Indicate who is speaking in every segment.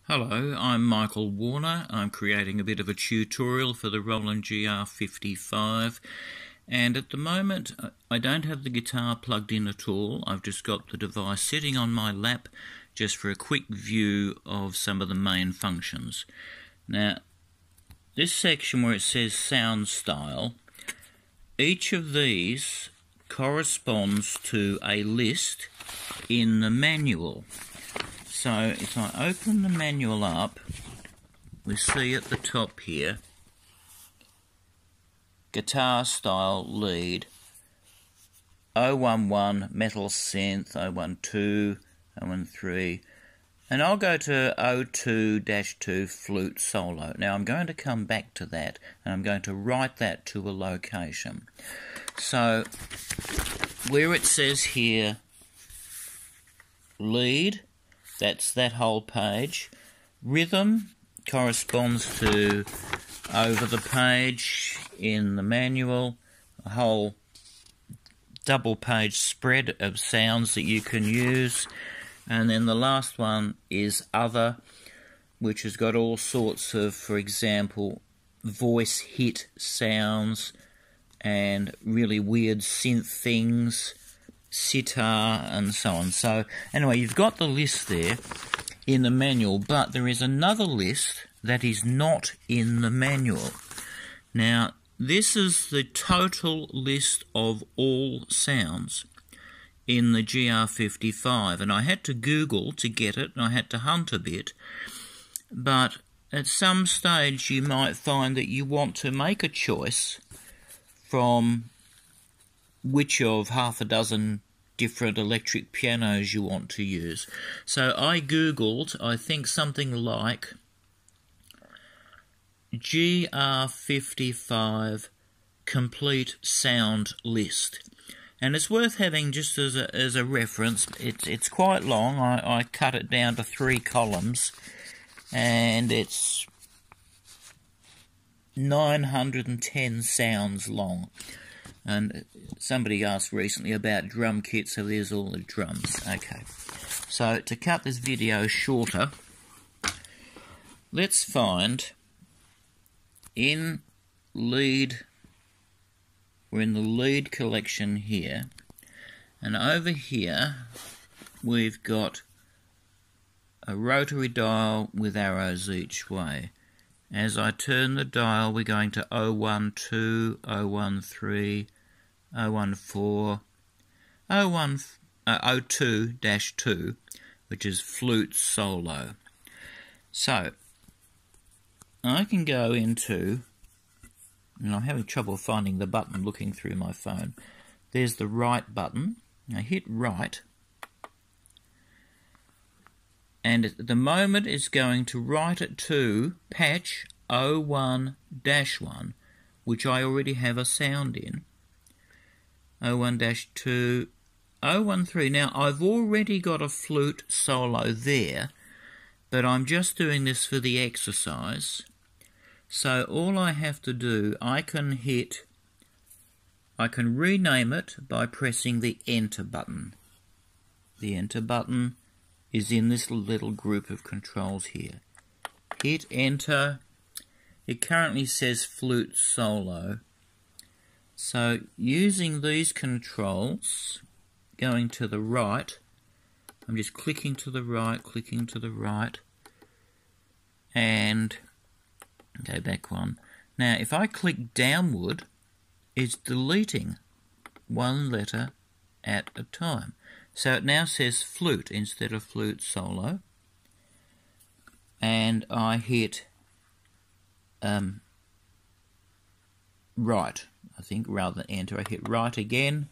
Speaker 1: Hello, I'm Michael Warner. I'm creating a bit of a tutorial for the Roland GR55, and at the moment I don't have the guitar plugged in at all. I've just got the device sitting on my lap just for a quick view of some of the main functions. Now, this section where it says sound style, each of these corresponds to a list in the manual. So if I open the manual up, we see at the top here, guitar style lead, 011 metal synth, 012, 013, and I'll go to 02-2 flute solo. Now I'm going to come back to that, and I'm going to write that to a location. So where it says here lead, that's that whole page. Rhythm corresponds to over the page in the manual, a whole double page spread of sounds that you can use. And then the last one is other, which has got all sorts of, for example, voice hit sounds and really weird synth things, sitar and so on. So anyway, you've got the list there in the manual, but there is another list that is not in the manual. Now, this is the total list of all sounds in the GR55, and I had to Google to get it, and I had to hunt a bit, but at some stage you might find that you want to make a choice from which of half a dozen different electric pianos you want to use. So I Googled, I think something like GR55 complete sound list. And it's worth having just as a reference. It's quite long. I cut it down to 3 columns, and it's 910 sounds long. And somebody asked recently about drum kits, so there's all the drums. Okay, so to cut this video shorter, let's find in lead, we're in the lead collection here, and over here we've got a rotary dial with arrows each way. As I turn the dial, we're going to 012, 013, 014, 02-2, which is flute solo. So, I can go into, and I'm having trouble finding the button looking through my phone. There's the right button. I hit right, and at the moment it's going to write it to patch 01-1, which I already have a sound in. 01-2, 013. Now I've already got a flute solo there, but I'm just doing this for the exercise. So all I have to do, I can rename it by pressing the enter button. The enter button is in this little group of controls here. Hit enter. It currently says flute solo. So using these controls, going to the right, I'm just clicking to the right, and go back one. Now if I click downward, it's deleting one letter at a time. So it now says flute instead of flute solo, and I hit right, I think, rather than enter. I hit right again,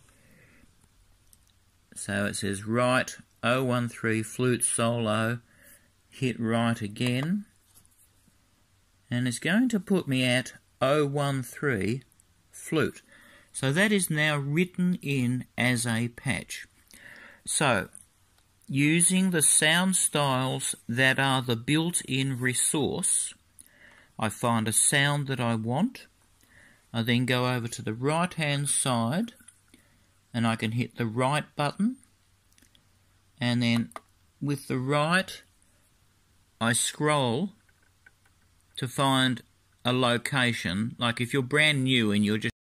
Speaker 1: so it says right, 013 flute solo, hit right again, and it's going to put me at 013 flute. So that is now written in as a patch. So, using the sound styles that are the built-in resource, I find a sound that I want. I then go over to the right-hand side, and I can hit the right button, and then with the right, I scroll to find a location. Like if you're brand new and you're just